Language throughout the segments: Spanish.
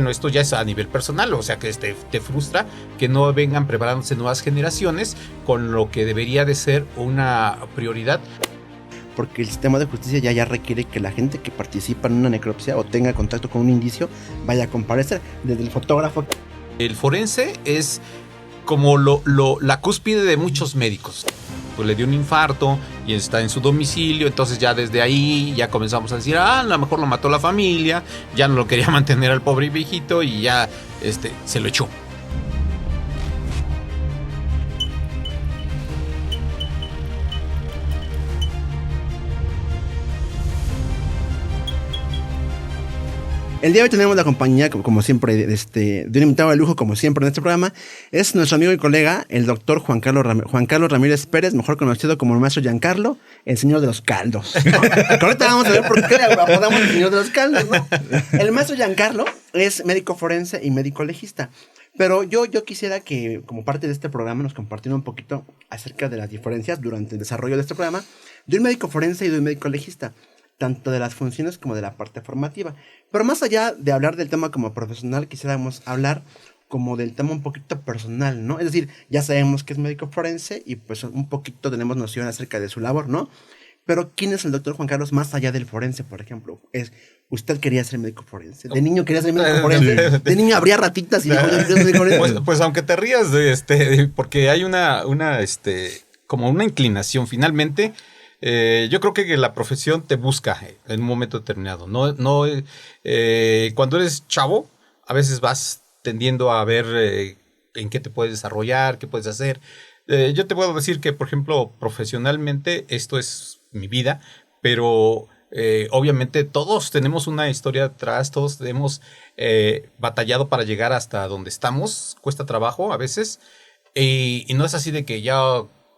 Bueno, esto ya es a nivel personal, o sea que te frustra que no vengan preparándose nuevas generaciones con lo que debería de ser una prioridad. Porque el sistema de justicia ya requiere que la gente que participa en una necropsia o tenga contacto con un indicio vaya a comparecer, desde el fotógrafo. El forense es como la cúspide de muchos médicos. Pues le dio un infarto y está en su domicilio, entonces ya desde ahí ya comenzamos a decir, a lo mejor lo mató la familia, ya no lo quería mantener al pobre viejito y ya se lo echó. El día de hoy tenemos la compañía, como siempre, de un invitado de lujo, como siempre en este programa. Es nuestro amigo y colega, el doctor Juan Carlos Ramírez Pérez, mejor conocido como el maestro Giancarlo, el señor de los caldos. Ahorita vamos a ver por qué le apodamos el señor de los caldos, ¿no? El maestro Giancarlo es médico forense y médico legista. Pero yo quisiera que, como parte de este programa, nos compartiera un poquito acerca de las diferencias durante el desarrollo de este programa de un médico forense y de un médico legista, tanto de las funciones como de la parte formativa. Pero más allá de hablar del tema como profesional, quisiéramos hablar como del tema un poquito personal, ¿no? Es decir, ya sabemos que es médico forense y pues un poquito tenemos noción acerca de su labor, ¿no? Pero ¿quién es el doctor Juan Carlos más allá del forense, por ejemplo? ¿Usted quería ser médico forense? ¿De niño quería ser médico forense? ¿De niño habría ratitas y de ser médico forense? Pues aunque te rías porque hay como una inclinación finalmente. Yo creo que la profesión te busca en un momento determinado. Cuando eres chavo, a veces vas tendiendo a ver en qué te puedes desarrollar, qué puedes hacer. Yo te puedo decir que, por ejemplo, profesionalmente esto es mi vida, pero obviamente todos tenemos una historia atrás, todos hemos batallado para llegar hasta donde estamos, cuesta trabajo a veces, y no es así de que ya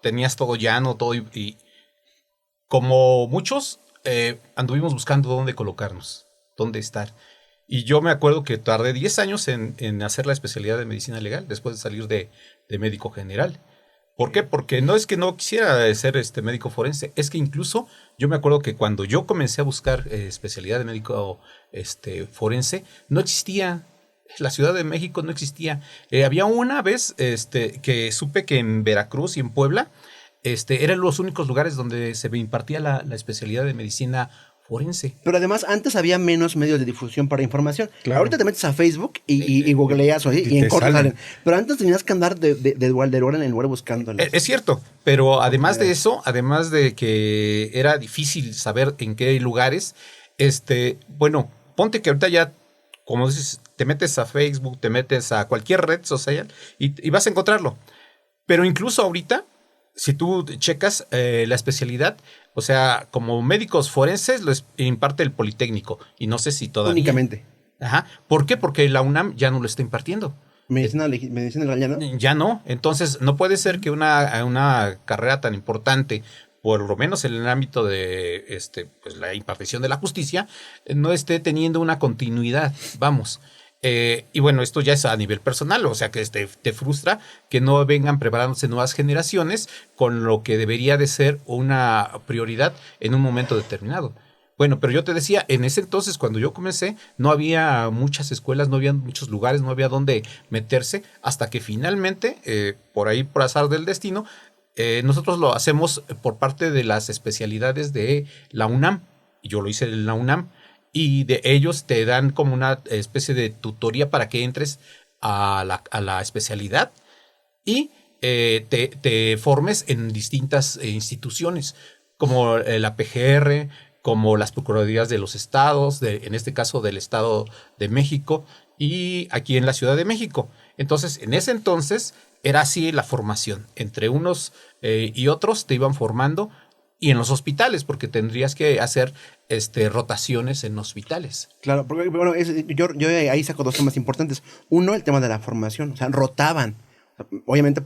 tenías todo llano, todo y como muchos, anduvimos buscando dónde colocarnos, dónde estar. Y yo me acuerdo que tardé 10 años en hacer la especialidad de medicina legal, después de salir de médico general. ¿Por qué? Porque no es que no quisiera ser médico forense, es que incluso yo me acuerdo que cuando yo comencé a buscar especialidad de médico forense, no existía. La Ciudad de México no existía. Había una vez que supe que en Veracruz y en Puebla eran los únicos lugares donde se impartía la especialidad de medicina forense. Pero además, antes había menos medios de difusión para información. Claro. Ahorita te metes a Facebook y googleas y en corto salen. Pero antes tenías que andar de lugar en lugar buscando. Es cierto, pero además de eso, además de que era difícil saber en qué lugares, bueno, ponte que ahorita ya, como dices, te metes a Facebook, te metes a cualquier red social y vas a encontrarlo. Pero incluso ahorita, si tú checas la especialidad, o sea, como médicos forenses lo imparte el Politécnico. Y no sé si todavía. Únicamente. Ajá. ¿Por qué? Porque la UNAM ya no lo está impartiendo. ¿Medicina legal ya no? Ya no. Entonces, no puede ser que una carrera tan importante, por lo menos en el ámbito de pues, la impartición de la justicia, no esté teniendo una continuidad. Vamos. Y bueno, esto ya es a nivel personal, o sea que te frustra que no vengan preparándose nuevas generaciones con lo que debería de ser una prioridad en un momento determinado. Bueno, pero yo te decía, en ese entonces cuando yo comencé no había muchas escuelas, no había muchos lugares, no había dónde meterse, hasta que finalmente, por ahí por azar del destino, nosotros lo hacemos por parte de las especialidades de la UNAM. Yo lo hice en la UNAM. Y de ellos te dan como una especie de tutoría para que entres a la especialidad y te formes en distintas instituciones, como la PGR, como las Procuradurías de los estados, en este caso del Estado de México y aquí en la Ciudad de México. Entonces, en ese entonces era así la formación. Entre unos y otros te iban formando. Y en los hospitales, porque tendrías que hacer rotaciones en hospitales. Claro, porque bueno, yo ahí saco dos temas importantes. Uno, el tema de la formación, o sea, rotaban. Obviamente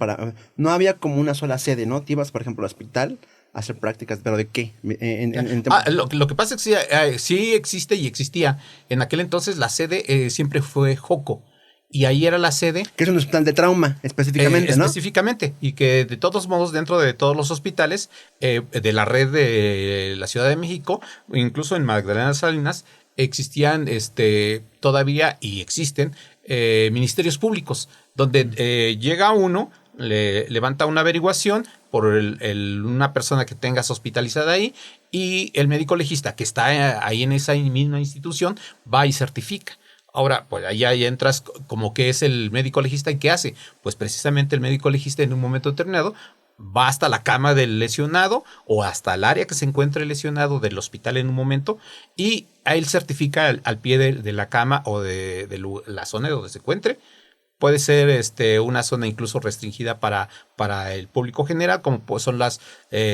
no había como una sola sede, ¿no? Te ibas, por ejemplo, al hospital a hacer prácticas, ¿pero de qué? Lo que pasa es que sí existe y existía. En aquel entonces la sede siempre fue Joco. Y ahí era la sede. Que es un hospital de trauma, específicamente, ¿no? Específicamente. Y que de todos modos, dentro de todos los hospitales de la red de la Ciudad de México, incluso en Magdalena Salinas, existían todavía y existen ministerios públicos, donde llega uno, le levanta una averiguación por una persona que tengas hospitalizada ahí, y el médico legista que está ahí en esa misma institución va y certifica. Ahora, pues ahí entras como que es el médico legista, ¿y qué hace? Pues precisamente el médico legista en un momento determinado va hasta la cama del lesionado o hasta el área que se encuentre el lesionado del hospital en un momento, y a él certifica al pie de la cama o de la zona donde se encuentre. Puede ser una zona incluso restringida para el público general, como pues son las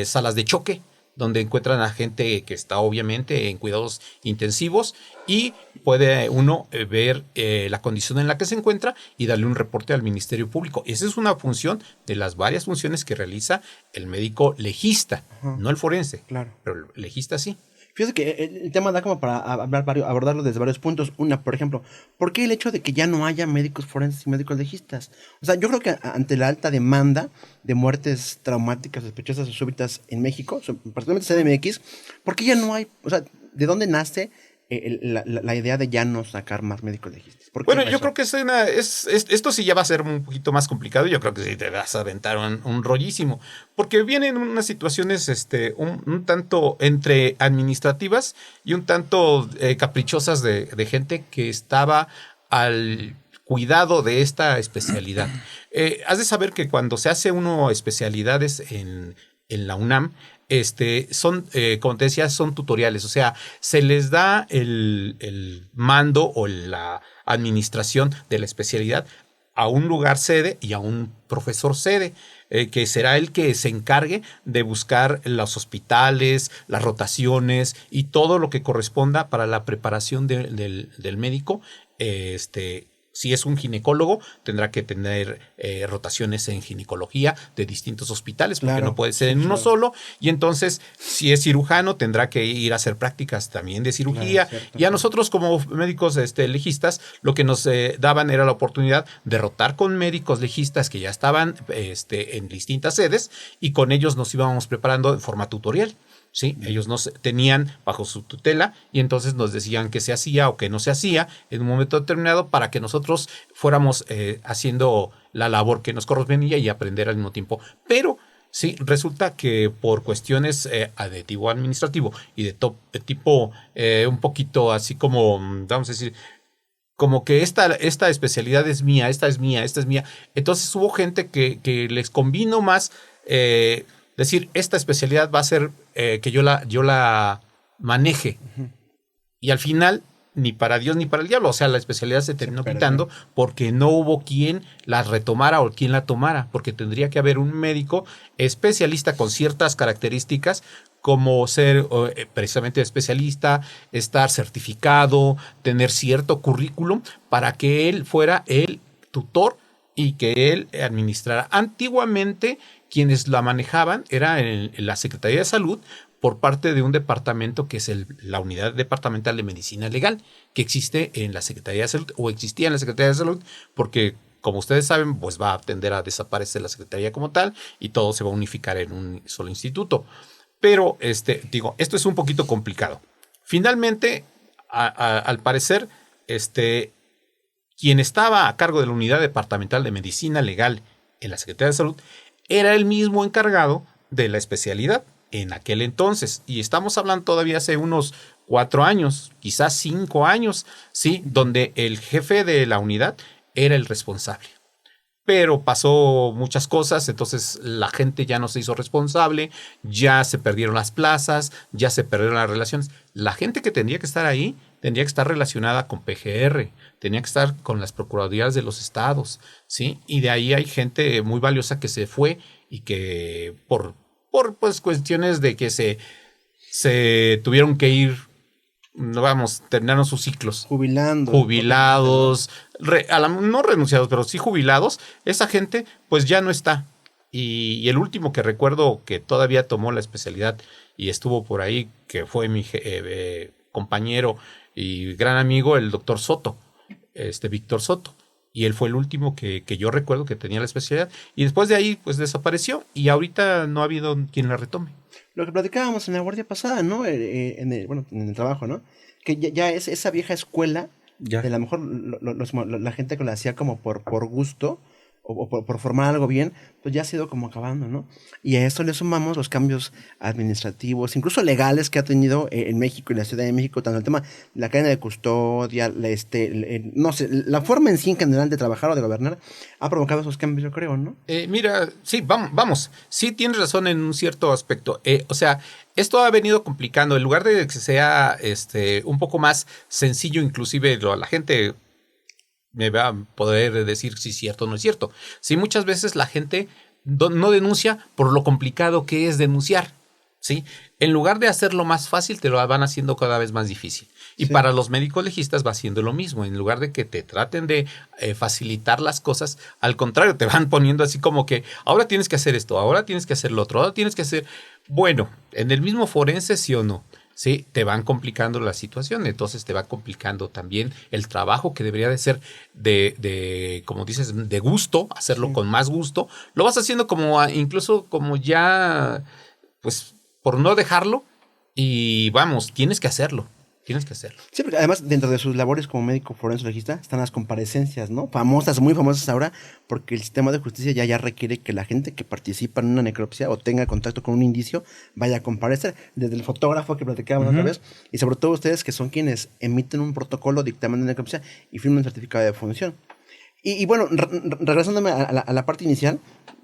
salas de choque, donde encuentran a gente que está obviamente en cuidados intensivos, y puede uno ver la condición en la que se encuentra y darle un reporte al Ministerio Público. Esa es una función de las varias funciones que realiza el médico legista, no el forense, claro, pero el legista sí. Fíjate que el tema da como para abordarlo desde varios puntos. Una, por ejemplo, ¿por qué el hecho de que ya no haya médicos forenses y médicos legistas? O sea, yo creo que ante la alta demanda de muertes traumáticas, sospechosas o súbitas en México, particularmente CDMX, ¿por qué ya no hay? O sea, ¿de dónde nace la idea de ya no sacar más médicos legistas? Bueno, yo creo que esto sí ya va a ser un poquito más complicado. Yo creo que sí te vas a aventar un rollísimo, porque vienen unas situaciones un tanto entre administrativas y un tanto caprichosas de gente que estaba al cuidado de esta especialidad. Has de saber que cuando se hace uno especialidades en la UNAM, son, como te decía, son tutoriales, o sea, se les da el mando o la administración de la especialidad a un lugar sede y a un profesor sede, que será el que se encargue de buscar los hospitales, las rotaciones y todo lo que corresponda para la preparación del médico. Si es un ginecólogo, tendrá que tener rotaciones en ginecología de distintos hospitales, porque no puede ser en uno solo. Y entonces, si es cirujano, tendrá que ir a hacer prácticas también de cirugía. Y a nosotros, como médicos legistas, lo que nos daban era la oportunidad de rotar con médicos legistas que ya estaban en distintas sedes, y con ellos nos íbamos preparando de forma tutorial. Sí, ellos nos tenían bajo su tutela, y entonces nos decían qué se hacía o qué no se hacía en un momento determinado, para que nosotros fuéramos haciendo la labor que nos correspondía y aprender al mismo tiempo. Pero sí, resulta que por cuestiones de tipo administrativo y de tipo un poquito así como, vamos a decir, como que esta especialidad es mía, esta es mía, esta es mía. Entonces hubo gente que les convino más decir, esta especialidad va a ser que yo la maneje. Y al final, ni para Dios ni para el diablo. O sea, la especialidad se terminó quitando porque no hubo quien la retomara o quien la tomara. Porque tendría que haber un médico especialista con ciertas características, como ser precisamente especialista, estar certificado, tener cierto currículum para que él fuera el tutor y que él administrara. Antiguamente, quienes la manejaban era en la Secretaría de Salud, por parte de un departamento que es la Unidad Departamental de Medicina Legal, que existe en la Secretaría de Salud, o existía en la Secretaría de Salud, porque, como ustedes saben, pues va a tender a desaparecer la Secretaría como tal y todo se va a unificar en un solo instituto. Pero, esto es un poquito complicado. Finalmente, al parecer, quien estaba a cargo de la Unidad Departamental de Medicina Legal en la Secretaría de Salud era el mismo encargado de la especialidad en aquel entonces. Y estamos hablando todavía hace unos 4 años, quizás 5 años, ¿sí? Donde el jefe de la unidad era el responsable. Pero pasó muchas cosas, entonces la gente ya no se hizo responsable, ya se perdieron las plazas, ya se perdieron las relaciones. La gente que tendría que estar ahí tendría que estar relacionada con PGR, tenía que estar con las procuradurías de los estados, ¿sí? Y de ahí hay gente muy valiosa que se fue y que por pues cuestiones de que se tuvieron que ir, terminaron sus ciclos. Jubilados, no renunciados, pero sí jubilados. Esa gente pues ya no está. Y el último que recuerdo que todavía tomó la especialidad y estuvo por ahí, que fue mi compañero y gran amigo, el doctor Soto, Víctor Soto. Y él fue el último que yo recuerdo que tenía la especialidad. Y después de ahí, pues desapareció. Y ahorita no ha habido quien la retome. Lo que platicábamos en la guardia pasada, ¿no? En el trabajo, ¿no? Que ya es esa vieja escuela, de a lo mejor la gente que lo hacía como por gusto, o por formar algo bien, pues ya ha sido como acabando, ¿no? Y a esto le sumamos los cambios administrativos, incluso legales que ha tenido en México y la Ciudad de México, tanto el tema de la cadena de custodia, no sé, la forma en sí en general de trabajar o de gobernar ha provocado esos cambios, yo creo, ¿no? Mira, sí, vamos, sí tienes razón en un cierto aspecto. O sea, esto ha venido complicando, en lugar de que sea un poco más sencillo, inclusive la gente me va a poder decir si es cierto o no es cierto. Sí, muchas veces la gente no denuncia por lo complicado que es denunciar, ¿sí? En lugar de hacerlo más fácil, te lo van haciendo cada vez más difícil. Y para los médicos legistas va haciendo lo mismo. En lugar de que te traten de facilitar las cosas, al contrario, te van poniendo así como que ahora tienes que hacer esto, ahora tienes que hacer lo otro, ahora tienes que hacer... Bueno, en el mismo forense, sí o no. Sí, te van complicando la situación, entonces te va complicando también el trabajo que debería de ser como dices, de gusto, hacerlo con más gusto. Lo vas haciendo incluso como ya, pues, por no dejarlo y vamos, tienes que hacerlo. Sí, porque además dentro de sus labores como médico forense legista están las comparecencias, ¿no? Famosas, muy famosas ahora, porque el sistema de justicia ya requiere que la gente que participa en una necropsia o tenga contacto con un indicio vaya a comparecer. Desde el fotógrafo que platicábamos otra vez, y sobre todo ustedes que son quienes emiten un protocolo, dictamen de necropsia y firman un certificado de función. Y bueno, regresándome a la parte inicial,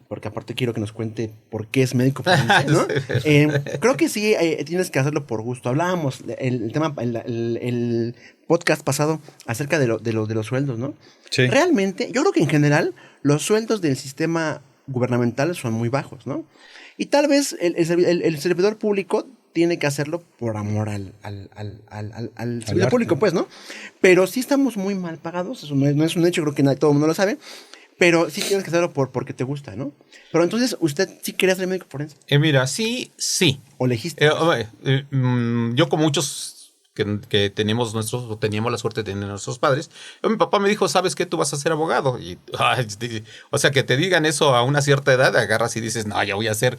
porque aparte quiero que nos cuente por qué es médico forense, ¿no? Creo que sí, tienes que hacerlo por gusto. Hablábamos el tema, el podcast pasado acerca de los sueldos, ¿no? Sí. Realmente, yo creo que en general los sueldos del sistema gubernamental son muy bajos, ¿no? Y tal vez el servidor público tiene que hacerlo por amor al servidor público, pues, ¿no? Pero sí estamos muy mal pagados, eso no es un hecho, creo que todo el mundo lo sabe. Pero sí tienes que hacerlo porque te gusta, ¿no? Pero entonces, ¿usted sí quería ser médico forense? Mira, sí. ¿O legista? Yo como muchos que teníamos teníamos la suerte de tener nuestros padres, mi papá me dijo, ¿sabes qué? Tú vas a ser abogado. Y, o sea, que te digan eso a una cierta edad, agarras y dices, no, ya voy a ser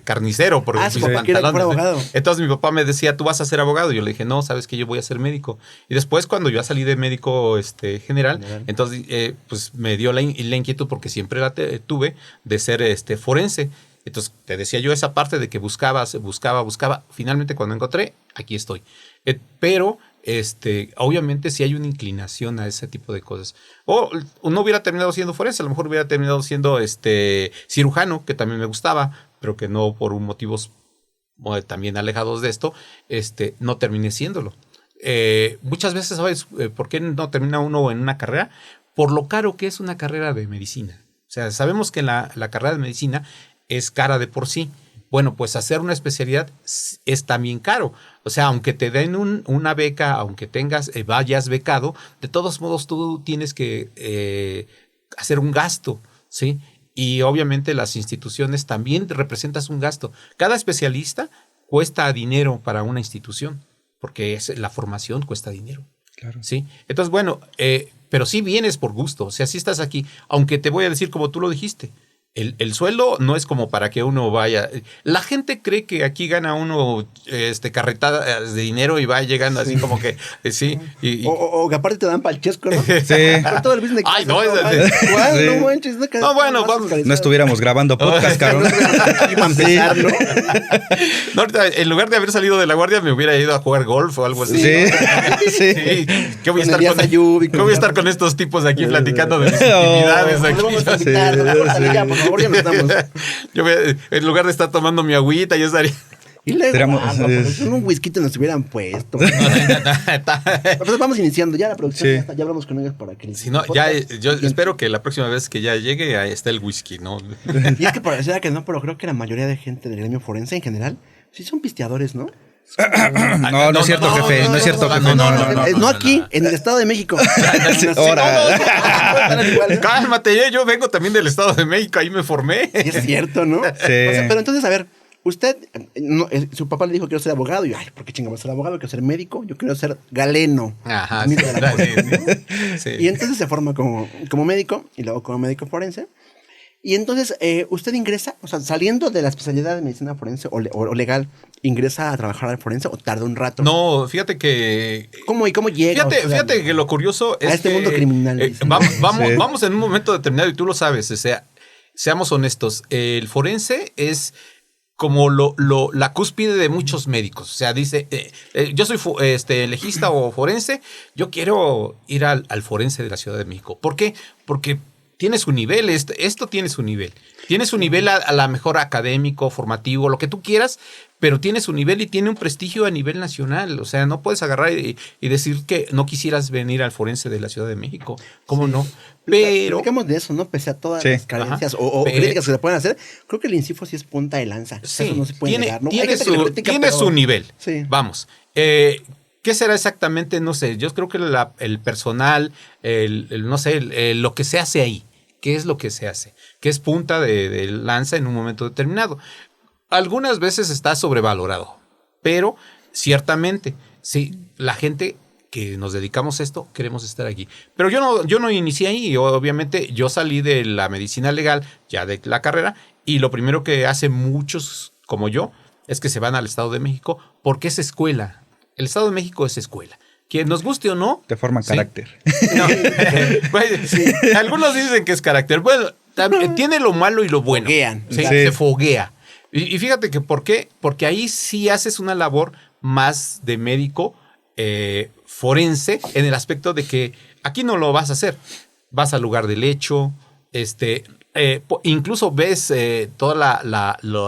carnicero. Por su papá quiere que fuera abogado. Entonces mi papá me decía, tú vas a ser abogado. Y yo le dije, no, ¿sabes qué? Yo voy a ser médico. Y después cuando yo salí de médico general, entonces pues me dio la inquietud, porque siempre la tuve, de ser forense. Entonces te decía yo esa parte de que buscaba. Finalmente cuando encontré, aquí estoy. Pero obviamente sí hay una inclinación a ese tipo de cosas. O no hubiera terminado siendo forense, a lo mejor hubiera terminado siendo cirujano, que también me gustaba, pero que no, por motivos también alejados de esto, no terminé siéndolo. Muchas veces, ¿sabes por qué no termina uno en una carrera? Por lo caro que es una carrera de medicina. O sea, sabemos que la carrera de medicina es cara de por sí. Bueno, pues hacer una especialidad es también caro. O sea, aunque te den una beca, aunque vayas becado, de todos modos tú tienes que hacer un gasto, ¿sí? Y obviamente las instituciones también representas un gasto. Cada especialista cuesta dinero para una institución, porque la formación cuesta dinero. Claro. ¿Sí? Entonces, bueno, pero sí vienes por gusto. O sea, sí estás aquí, aunque te voy a decir como tú lo dijiste. El sueldo no es como para que uno vaya. La gente cree que aquí gana uno carretadas de dinero y va llegando así como que sí. O que aparte te dan palchesco, ¿no? Sí. Con todo el business. Ay, no, no manches, no, bueno, no estuviéramos grabando podcast, cabrón. No, ahorita, en lugar de haber salido de la guardia, me hubiera ido a jugar golf o algo así. Sí. Sí. ¿Qué voy a estar con estos tipos de aquí platicando de mis actividades aquí? Por favor, ya no estamos. Yo en lugar de estar tomando mi agüita, yo estaría. Y luego, un whisky nos hubieran puesto. Entonces vamos iniciando ya la producción. Ya hablamos con ellos para que. Si no, yo espero que la próxima vez que ya llegue, ahí esté el whisky, ¿no? Y es que parecía que no, pero creo que la mayoría de gente del gremio forense en general sí son pisteadores, ¿no? No es cierto, jefe. No es cierto, jefe. No aquí, en el Estado de México. Cálmate, yo vengo también del Estado de México, ahí me formé. Y es cierto, ¿no? Sí. O sea, pero entonces, a ver, Usted, su papá le dijo quiero ser abogado. Y yo, ay, ¿por qué chingamos ser abogado? Quiero ser médico. Yo quiero ser galeno. Ajá. Amigo de la Sí, policía. sí. Y entonces se forma como médico y luego como médico forense. Y entonces usted ingresa, o sea, saliendo de la especialidad de medicina forense o legal, ¿ingresa a trabajar al forense o tarda un rato? No, fíjate que... ¿Cómo llega? Fíjate que lo curioso es este que, mundo criminal. Vamos en un momento determinado y tú lo sabes, o sea, seamos honestos, el forense es como la cúspide de muchos médicos. O sea, dice, yo soy legista o forense, yo quiero ir al forense de la Ciudad de México. ¿Por qué? Porque tiene su nivel, esto tiene su nivel. Tiene su nivel a la mejor académico, formativo, lo que tú quieras, pero tiene su nivel y tiene un prestigio a nivel nacional. O sea, no puedes agarrar y decir que no quisieras venir al forense de la Ciudad de México. ¿Cómo no? Pero... Platicamos de eso, ¿no? Pese a todas las carencias o críticas que se pueden hacer, creo que el INCIFO sí es punta de lanza. Sí, eso no se puede negar, ¿no? Tiene su nivel. Sí. Vamos. ¿Qué será exactamente? No sé. Yo creo que el personal, no sé, lo que se hace ahí. ¿Qué es lo que se hace? ¿Qué es punta de lanza en un momento determinado? Algunas veces está sobrevalorado, pero ciertamente, sí, la gente que nos dedicamos a esto, queremos estar aquí. Pero yo no inicié ahí, obviamente yo salí de la medicina legal, ya de la carrera, y lo primero que hacen muchos como yo es que se van al Estado de México porque es escuela. El Estado de México es escuela. Que nos guste o no. Te forman carácter. No. Pues, sí. Algunos dicen que es carácter. Bueno, tiene lo malo y lo bueno. Foguean. Sí, se foguea. Y fíjate que ¿por qué? Porque ahí sí haces una labor más de médico forense en el aspecto de que aquí no lo vas a hacer. Vas al lugar del hecho, incluso ves todo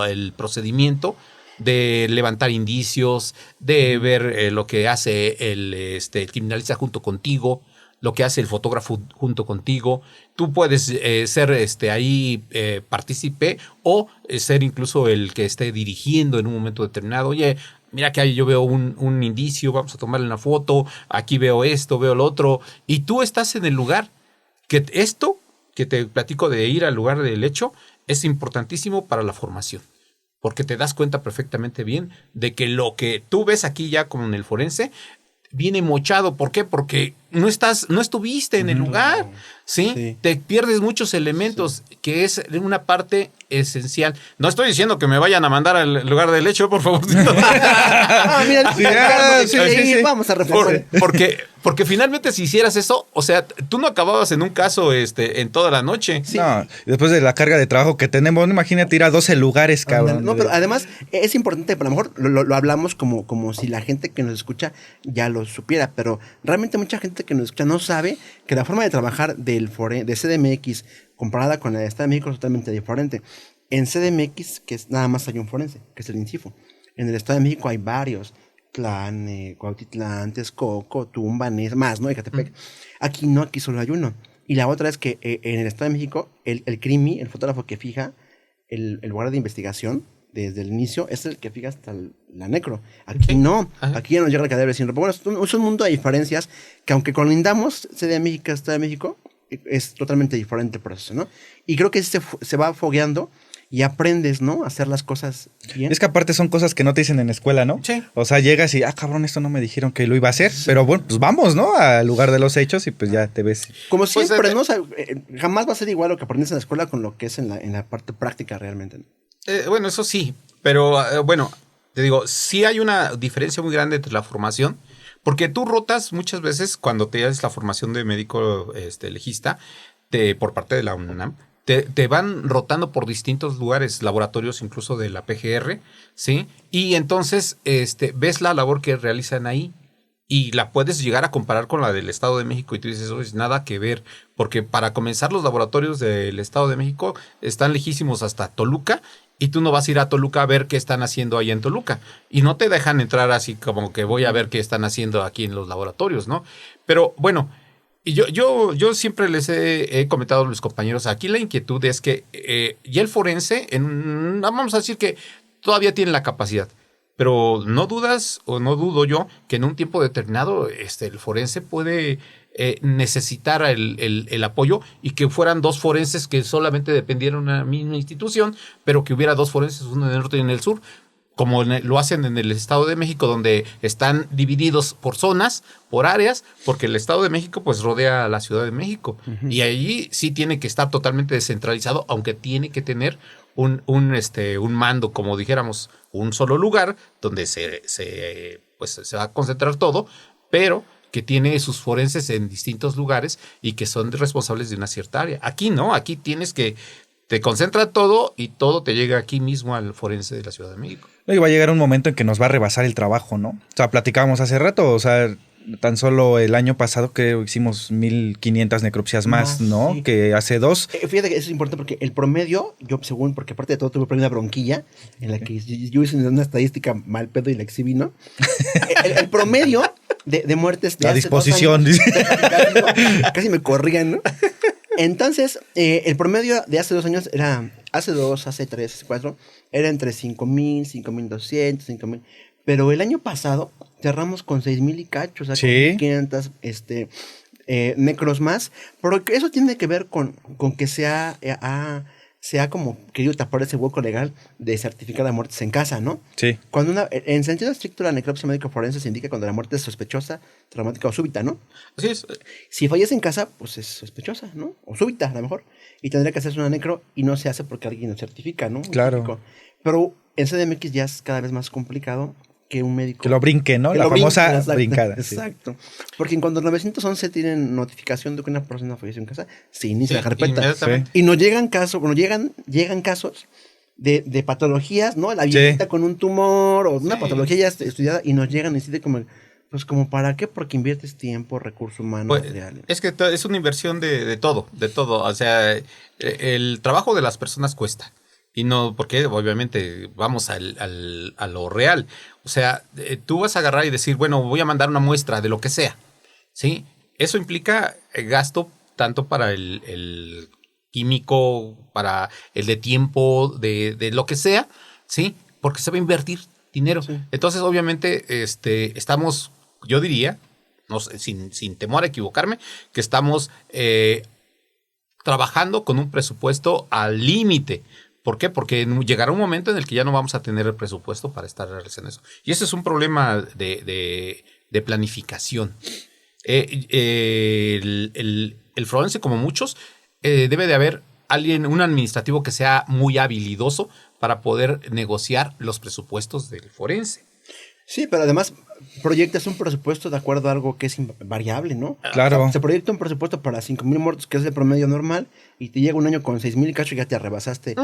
el procedimiento de levantar indicios, de ver lo que hace el criminalista junto contigo, lo que hace el fotógrafo junto contigo. Tú puedes ser ahí partícipe o ser incluso el que esté dirigiendo en un momento determinado. Oye, mira que ahí yo veo un indicio, vamos a tomarle una foto, aquí veo esto, veo lo otro. Y tú estás en el lugar que esto que te platico de ir al lugar del hecho es importantísimo para la formación. Porque te das cuenta perfectamente bien de que lo que tú ves aquí ya como en el forense viene mochado. ¿Por qué? Porque no estuviste en el lugar, ¿sí? Sí. Te pierdes muchos elementos, sí, que es una parte esencial. No estoy diciendo que me vayan a mandar al lugar del hecho, por favor. Vamos a reformar. Porque finalmente si hicieras eso, o sea, tú no acababas en un caso en toda la noche. Sí. No, después de la carga de trabajo que tenemos, imagínate ir a 12 lugares, cabrón. No, pero además es importante, a lo mejor lo hablamos como si la gente que nos escucha ya lo supiera, pero realmente mucha gente que nos escucha no sabe que la forma de trabajar de CDMX comparada con la de Estado de México es totalmente diferente. En CDMX, que es nada más hay un forense, que es el INCIFO. En el Estado de México hay varios. Cuautitlán, Texcoco, Tumbanes, más, ¿no? Ecatepec. Aquí no, aquí solo hay uno. Y la otra es que en el Estado de México, el crimi, el fotógrafo que fija el lugar de investigación desde el inicio, es el que fija hasta la necro. Aquí no, aquí ya nos llega el cadáver sin ropa. Bueno, es un mundo de diferencias que aunque colindamos CDMX, Estado de México, es totalmente diferente el proceso, ¿no? Y creo que se va fogueando y aprendes, ¿no? A hacer las cosas bien. Es que aparte son cosas que no te dicen en la escuela, ¿no? Sí. O sea, llegas y, cabrón, esto no me dijeron que lo iba a hacer. Sí. Pero bueno, pues vamos, ¿no? Al lugar de los hechos y pues ya te ves. Como siempre, pues, ¿no? O sea, jamás va a ser igual lo que aprendes en la escuela con lo que es en la parte práctica realmente, ¿no? Bueno, eso sí. Pero, bueno, te digo, sí hay una diferencia muy grande entre la formación. Porque tú rotas muchas veces cuando te haces la formación de médico legista por parte de la UNAM. Te van rotando por distintos lugares, laboratorios incluso de la PGR, ¿sí? Y entonces ves la labor que realizan ahí y la puedes llegar a comparar con la del Estado de México y tú dices, oye, nada que ver, porque para comenzar los laboratorios del Estado de México están lejísimos hasta Toluca y tú no vas a ir a Toluca a ver qué están haciendo ahí en Toluca y no te dejan entrar así como que voy a ver qué están haciendo aquí en los laboratorios, ¿no? Pero bueno... Y yo siempre les he comentado a los compañeros, aquí la inquietud es que ya el forense, vamos a decir que todavía tiene la capacidad, pero no dudas o no dudo yo que en un tiempo determinado el forense puede necesitara el apoyo y que fueran dos forenses que solamente dependieran de una misma institución, pero que hubiera dos forenses, uno en el norte y en el sur, como lo hacen en el Estado de México, donde están divididos por zonas, por áreas, porque el Estado de México pues rodea a la Ciudad de México. Y allí sí tiene que estar totalmente descentralizado, aunque tiene que tener un mando, como dijéramos, un solo lugar donde se va a concentrar todo, pero que tiene sus forenses en distintos lugares y que son responsables de una cierta área. Aquí no, aquí tienes que te concentra todo y todo te llega aquí mismo al forense de la Ciudad de México. Y va a llegar un momento en que nos va a rebasar el trabajo, ¿no? O sea, platicábamos hace rato, o sea, tan solo el año pasado que hicimos 1,500 necropsias más, ¿no? Sí. Que hace 2. Fíjate que eso es importante porque el promedio, yo según, porque aparte de todo tuve una bronquilla en la que yo hice una estadística mal pedo y la exhibí, ¿no? el promedio de muertes de a hace disposición. 2 años, casi me corrían, ¿no? Entonces, el promedio de hace 2 años era, hace 3, hace 4, era entre 5,000, 5,200, 5,000. Pero el año pasado cerramos con 6,000 y cacho, o sea, sí, con 500 necros más. Pero eso tiene que ver con que se ha como querido tapar ese hueco legal de certificar las muertes en casa, ¿no? Sí. Cuando en sentido estricto, la necropsia médico forense se indica cuando la muerte es sospechosa, traumática o súbita, ¿no? Así es. Si fallece en casa, pues es sospechosa, ¿no? O súbita, a lo mejor. Y tendría que hacerse una necro y no se hace porque alguien lo certifica, ¿no? Claro. Pero en CDMX ya es cada vez más complicado que un médico... Que lo brinque, ¿no? La famosa brincada. Exacto. Sí. Porque en cuando 911 tienen notificación de que una persona falleció en casa, se inicia la carpeta. Sí. Y nos llegan casos, llegan casos de patologías, ¿no? La viejita con un tumor o una patología ya estudiada y nos llegan y deciden como... Pues como para qué, porque inviertes tiempo, recursos humanos, materiales. Es que es una inversión de todo. O sea, el trabajo de las personas cuesta. Y no, porque obviamente vamos a lo real. O sea, tú vas a agarrar y decir, bueno, voy a mandar una muestra de lo que sea, ¿sí? Eso implica gasto tanto para el químico, para el de tiempo, de lo que sea, ¿sí? Porque se va a invertir dinero. Sí. Entonces, obviamente, estamos, yo diría, no sé, sin temor a equivocarme, que estamos trabajando con un presupuesto al límite. ¿Por qué? Porque llegará un momento en el que ya no vamos a tener el presupuesto para estar realizando eso. Y ese es un problema de planificación. El forense, como muchos, debe de haber un administrativo que sea muy habilidoso para poder negociar los presupuestos del forense. Sí, pero además proyectas un presupuesto de acuerdo a algo que es variable, ¿no? Claro. O sea, se proyecta un presupuesto para 5,000 muertos, que es el promedio normal, y te llega un año con 6,000 y cacho y ya te rebasaste.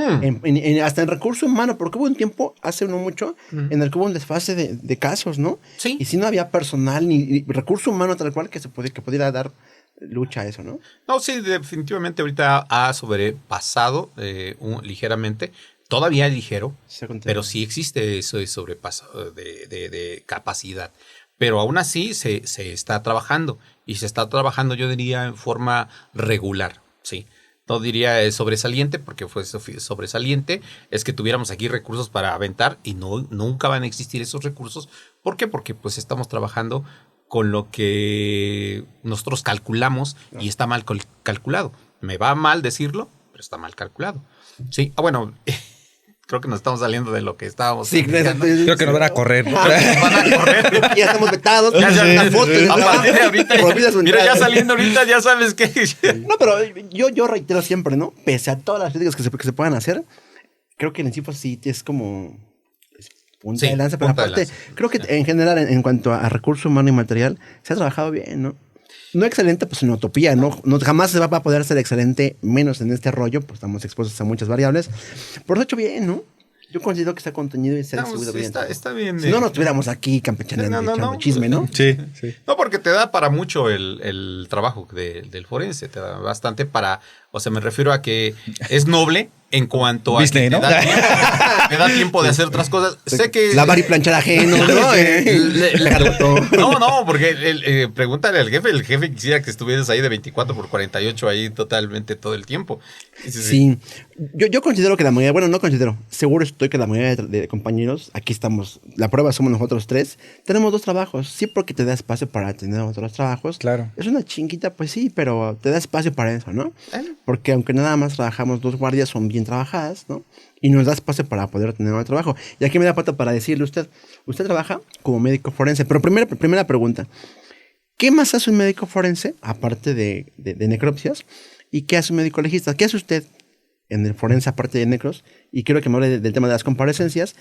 Hasta en recurso humano, porque hubo un tiempo, hace no mucho, en el que hubo un desfase de casos, ¿no? Sí. Y si no había personal ni recurso humano tal cual que pudiera dar lucha a eso, ¿no? No, sí, definitivamente ahorita ha sobrepasado ligeramente. Todavía ligero, pero sí existe eso de sobrepaso de capacidad. Pero aún así se está trabajando. Y se está trabajando, yo diría, en forma regular, ¿sí? No diría sobresaliente, porque fue sobresaliente, es que tuviéramos aquí recursos para aventar y nunca van a existir esos recursos. ¿Por qué? Porque pues estamos trabajando con lo que nosotros calculamos y está mal calculado. Me va mal decirlo, pero está mal calculado. Sí, bueno... Creo que nos estamos saliendo de lo que estábamos. Sí, creo que nos van a correr. Ya estamos vetados. Ya una foto. Mira, ya saliendo ahorita, ya sabes que. No, pero yo reitero siempre, ¿no? Pese a todas las críticas que se puedan hacer, creo que el Encifo sí es como punta de lanza. Pero aparte, creo que en general, en cuanto a recurso humano y material, se ha trabajado bien, ¿no? No excelente, pues en utopía, ¿no? Jamás se va a poder ser excelente, menos en este rollo, pues estamos expuestos a muchas variables. Pero se ha hecho bien, ¿no? Yo considero que está contenido y se ha distribuido bien. Está bien. Si no, nos estuviéramos aquí campechaneando echando chisme, ¿no? Sí. No, porque te da para mucho el trabajo del forense, te da bastante para, o sea, me refiero a que es noble, En cuanto a Disney, que ¿no? te da tiempo de hacer otras cosas. Sé que Lavar y planchar ajeno, ¿no? No, porque pregúntale al jefe, el jefe quisiera que estuvieras ahí de 24/48 ahí totalmente todo el tiempo. Sí, yo considero que la mayoría, bueno, no considero, seguro estoy que la mayoría de compañeros, aquí estamos, la prueba somos nosotros tres, tenemos 2 trabajos, sí, porque te da espacio para tener otros trabajos. Claro. Es una chinguita, pues sí, pero te da espacio para eso, ¿no? Porque aunque nada más trabajamos 2 guardias, son bien trabajadas, ¿no? Y nos da espacio para poder tener otro trabajo. Y aquí me da falta para decirle usted trabaja como médico forense, pero primera pregunta, ¿qué más hace un médico forense, aparte de necropsias? ¿Y qué hace un médico legista? ¿Qué hace usted en el forense, aparte de necros? Y quiero que me hable del tema de las comparecencias.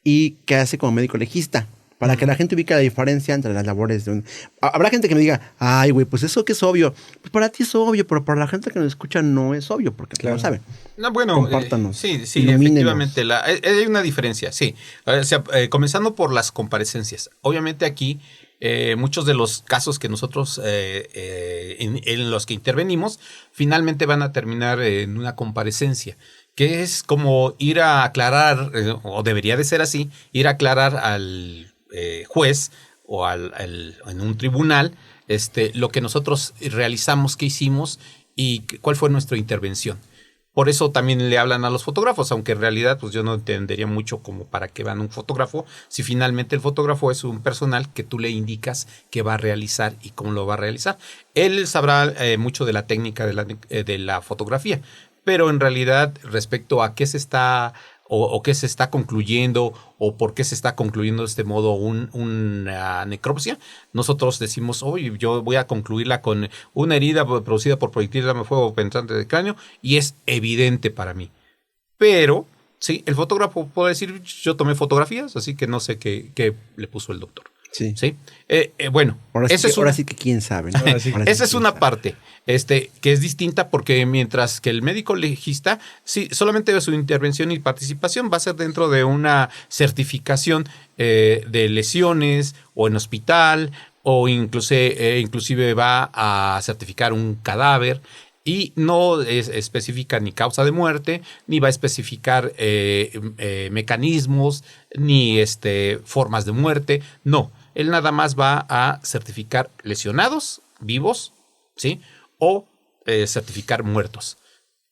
¿Y qué hace como médico legista? Para que la gente ubique la diferencia entre las labores de un... Habrá gente que me diga, ay, güey, pues eso que es obvio. Pues para ti es obvio, pero para la gente que nos escucha no es obvio, porque no sabe. No, bueno, compártanos. Sí, Ilumínenos. efectivamente. Hay una diferencia, sí. O sea, comenzando por las comparecencias. Obviamente aquí, muchos de los casos que nosotros en los que intervenimos, finalmente van a terminar en una comparecencia, que es como ir a aclarar, o debería de ser así, ir a aclarar al juez o en un tribunal lo que nosotros realizamos, qué hicimos y cuál fue nuestra intervención. Por eso también le hablan a los fotógrafos, aunque en realidad pues yo no entendería mucho como para qué van un fotógrafo, si finalmente el fotógrafo es un personal que tú le indicas qué va a realizar y cómo lo va a realizar. Él sabrá mucho de la técnica de la fotografía, pero en realidad respecto a qué se está o qué se está concluyendo o por qué se está concluyendo de este modo una necropsia, nosotros decimos, oye, yo voy a concluirla con una herida producida por proyectil de arma de fuego penetrante del cráneo y es evidente para mí. Pero, sí, el fotógrafo puede decir, yo tomé fotografías, así que no sé qué le puso el doctor. Sí. ¿Sí? Bueno, ahora sí que quién sabe, ¿no? Esa es una parte que es distinta porque mientras que el médico legista, sí, solamente su intervención y participación va a ser dentro de una certificación de lesiones o en hospital o inclusive va a certificar un cadáver y no especifica ni causa de muerte, ni va a especificar mecanismos, ni formas de muerte, no. Él nada más va a certificar lesionados, vivos, ¿sí? O certificar muertos.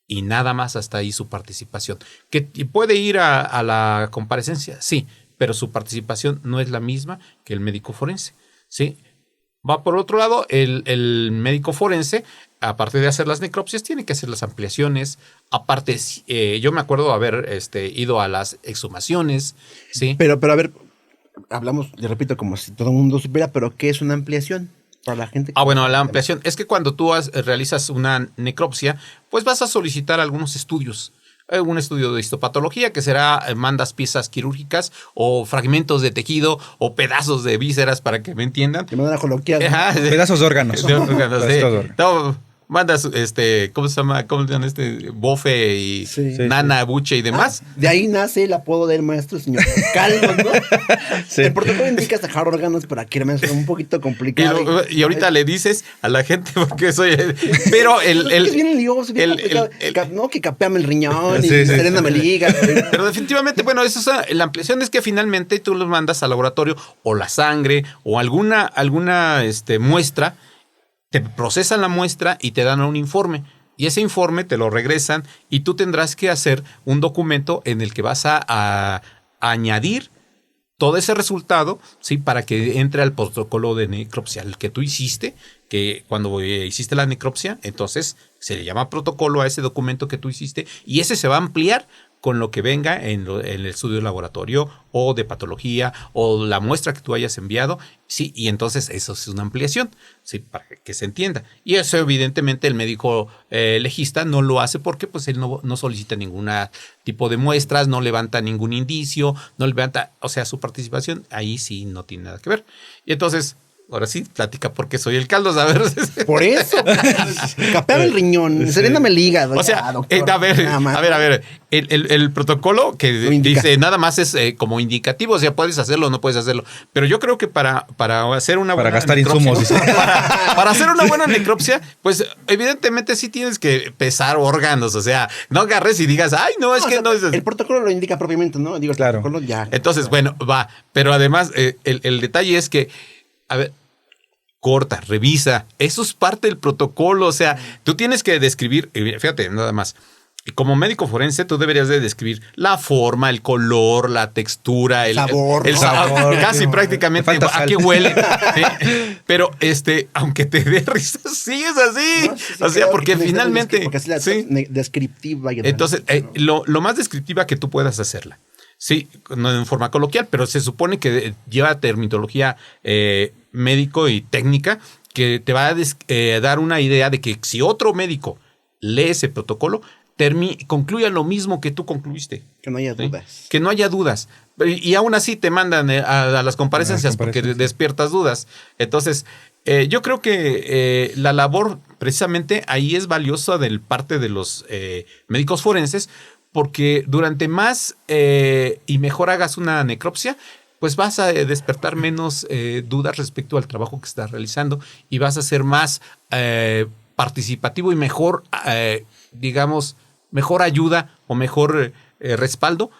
Y nada más hasta ahí su participación. ¿Que puede ir a la comparecencia? Sí, pero su participación no es la misma que el médico forense, ¿sí? Va por otro lado, el médico forense, aparte de hacer las necropsias, tiene que hacer las ampliaciones. Aparte, yo me acuerdo haber ido a las exhumaciones, ¿sí? Pero a ver, hablamos, le repito, como si todo el mundo supiera, pero ¿qué es una ampliación? Para la gente que bueno, la ampliación es que cuando tú realizas una necropsia, pues vas a solicitar algunos estudios. Un estudio de histopatología que será, mandas piezas quirúrgicas o fragmentos de tejido o pedazos de vísceras para que me entiendan. De manera coloquial, ¿no? Ajá, Pedazos de órganos. de órganos, Pedazos de órganos. No, mandas, ¿cómo se llama? ¿Cómo se llama Bofe y Sí. Nana, Buche y demás. De ahí nace el apodo del maestro señor Calvo, ¿no? Sí. El protocolo indica sacar órganos para que es un poquito complicado. Y ahorita le dices a la gente porque soy... Pero es bien lioso, bien complicado. No, que capeame el riñón y Serena me liga. Pero definitivamente, bueno, eso es la ampliación es que finalmente tú los mandas al laboratorio o la sangre o alguna muestra, te procesan la muestra y te dan un informe. Y ese informe te lo regresan y tú tendrás que hacer un documento en el que vas a añadir todo ese resultado, ¿sí? Para que entre al protocolo de necropsia, el que tú hiciste, que cuando hiciste la necropsia, entonces se le llama protocolo a ese documento que tú hiciste y ese se va a ampliar con lo que venga en el estudio de laboratorio o de patología o la muestra que tú hayas enviado, sí, y entonces eso es una ampliación, sí, para que se entienda. Y eso evidentemente el médico legista no lo hace porque pues él no solicita ningún tipo de muestras, no levanta ningún indicio, no levanta, o sea, su participación ahí sí no tiene nada que ver. Y entonces Ahora sí, platica porque soy el caldo, a ver. Por eso. Capeame el riñón, seréname el hígado. O sea, doctor, a ver, nada más. a ver. El protocolo que dice nada más es como indicativo, o sea, puedes hacerlo o no puedes hacerlo. Pero yo creo que para hacer una Para buena gastar necropsia, insumos, dice. para hacer una buena necropsia, pues evidentemente sí tienes que pesar órganos, o sea, no agarres y digas, ay, no, es No, que o sea, no es. el protocolo lo indica propiamente, ¿no? Digo, el Claro. protocolo ya. Entonces, bueno, va. Pero además, el detalle es que, a ver, corta, revisa. Eso es parte del protocolo. O sea, tú tienes que describir, fíjate, nada más. Como médico forense, tú deberías de describir la forma, el color, la textura, el sabor, el ¿no? sabor, casi prácticamente Me falta a sal. qué huele. ¿Sí? Pero aunque te dé risa, sí es así. No, sí, O sea, creo porque que finalmente. porque es la sí. descriptiva. Y Entonces, lo más descriptiva que tú puedas hacerla. Sí, no en forma coloquial, pero se supone que lleva terminología médico y técnica que te va a dar una idea de que si otro médico lee ese protocolo, concluya lo mismo que tú concluiste. que no haya ¿sí? dudas. Que no haya dudas. Y aún así te mandan a las comparecencias porque despiertas dudas. Entonces, yo creo que la labor precisamente ahí es valiosa del parte de los médicos forenses, porque durante más y mejor hagas una necropsia, pues vas a despertar menos dudas respecto al trabajo que estás realizando y vas a ser más participativo y mejor, digamos, mejor ayuda o mejor respaldo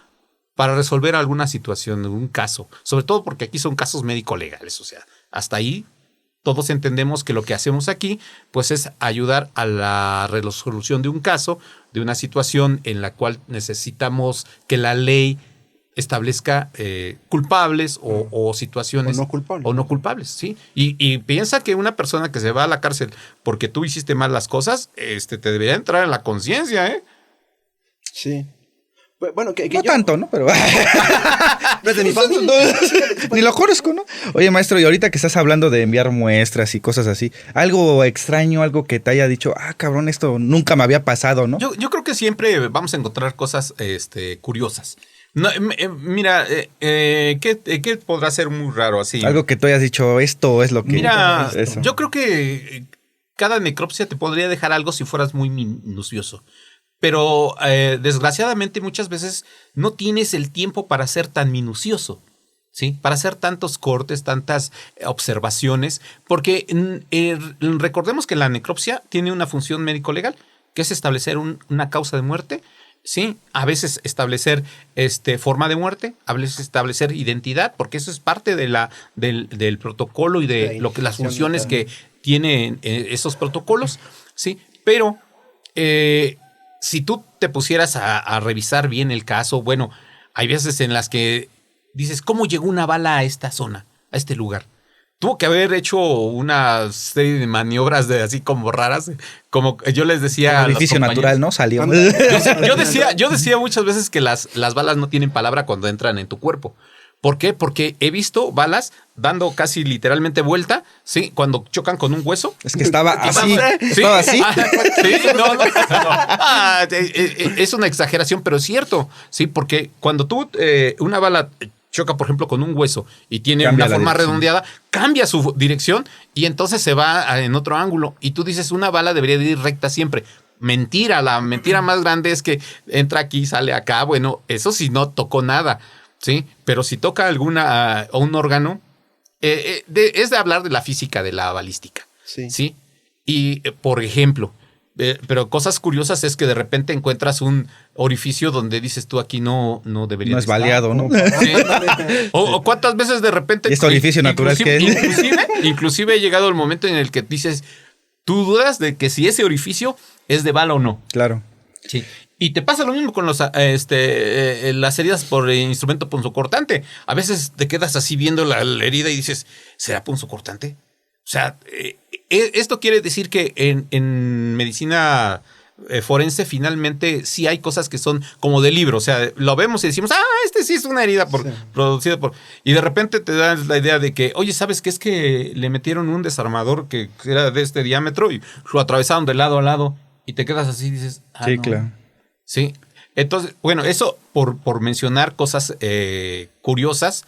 para resolver alguna situación, un caso. Sobre todo porque aquí son casos médico-legales. O sea, hasta ahí todos entendemos que lo que hacemos aquí pues es ayudar a la resolución de un caso, de una situación en la cual necesitamos que la ley establezca culpables o situaciones o no culpables. ¿sí? Y piensa que una persona que se va a la cárcel porque tú hiciste mal las cosas, te debería entrar en la conciencia, ¿eh? Sí. Bueno, que No yo, tanto, ¿no? Pero no es de mi familia. ni lo conozco, ¿no? Oye, maestro, y ahorita que estás hablando de enviar muestras y cosas así, algo extraño, algo que te haya dicho, cabrón, esto nunca me había pasado, ¿no? Yo creo que siempre vamos a encontrar cosas curiosas. No, mira, ¿qué podrá ser muy raro así? Algo que tú hayas dicho, esto es lo que... Mira, eso. yo creo que cada necropsia te podría dejar algo si fueras muy minucioso. Pero desgraciadamente muchas veces no tienes el tiempo para ser tan minucioso, ¿sí? Para hacer tantos cortes, tantas observaciones, porque recordemos que la necropsia tiene una función médico-legal, que es establecer una causa de muerte, ¿sí? A veces establecer forma de muerte, a veces establecer identidad, porque eso es parte de del protocolo y de las funciones que tienen esos protocolos, ¿sí? Pero si tú te pusieras a revisar bien el caso, bueno, hay veces en las que dices, ¿cómo llegó una bala a esta zona, a este lugar? Tuvo que haber hecho una serie de maniobras así como raras, como yo les decía. El edificio natural, ¿no? Salió. Yo decía muchas veces que las balas no tienen palabra cuando entran en tu cuerpo. ¿Por qué? Porque he visto balas dando casi literalmente vuelta, ¿sí? Cuando chocan con un hueso. Es que estaba así. ¿Sí? Estaba así. Sí, no. Es una exageración, pero es cierto, ¿sí? Porque cuando una bala choca, por ejemplo, con un hueso y tiene Cambia una la forma dirección. redondeada, cambia su dirección y entonces se va en otro ángulo. Y tú dices, una bala debería de ir recta siempre. Mentira, la mentira más grande es que entra aquí, sale acá. Bueno, eso sí no tocó nada. Sí, pero si toca un órgano, es de hablar de la física de la balística. Sí. Y, por ejemplo, pero cosas curiosas es que de repente encuentras un orificio donde dices tú aquí no debería No es estar. baleado, ¿no? Sí. O cuántas veces de repente. ¿Y este orificio natural qué es? Inclusive ha llegado el momento en el que dices, tú dudas de que si ese orificio es de bala o no. Claro. Sí. Y te pasa lo mismo con las heridas por instrumento punzocortante. A veces te quedas así viendo la herida y dices, ¿será punzocortante? O sea, esto quiere decir que en medicina forense finalmente sí hay cosas que son como de libro. O sea, lo vemos y decimos, sí es una herida producida por... Y de repente te das la idea de que, oye, ¿sabes qué? Es que le metieron un desarmador que era de este diámetro y lo atravesaron de lado a lado y te quedas así y dices, sí, no. claro. Sí, entonces, bueno, eso por mencionar cosas curiosas,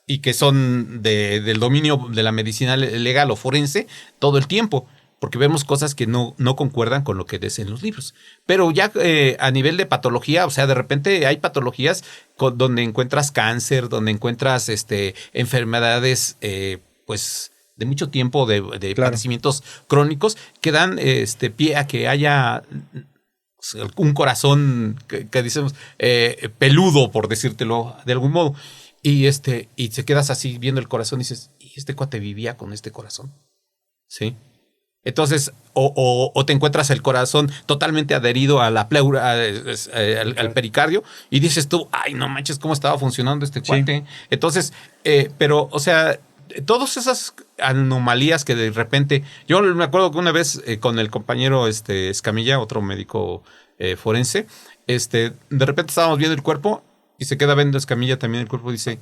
y que son del dominio de la medicina legal o forense todo el tiempo, porque vemos cosas que no concuerdan con lo que dicen los libros. Pero ya a nivel de patología, o sea, de repente hay patologías donde encuentras cáncer, donde encuentras enfermedades, pues, de mucho tiempo, de padecimientos crónicos, que dan pie a que haya un corazón que decimos peludo, por decírtelo de algún modo. Y se quedas así viendo el corazón y dices, ¿y este cuate vivía con este corazón? ¿Sí? Entonces, o te encuentras el corazón totalmente adherido a la pleura, al pericardio, y dices tú, ay, no manches, ¿cómo estaba funcionando este cuate? Sí. Entonces, pero, o sea, todas esas anomalías que de repente, yo me acuerdo que una vez con el compañero Escamilla, otro médico forense, de repente estábamos viendo el cuerpo y se queda viendo Escamilla también el cuerpo y dice,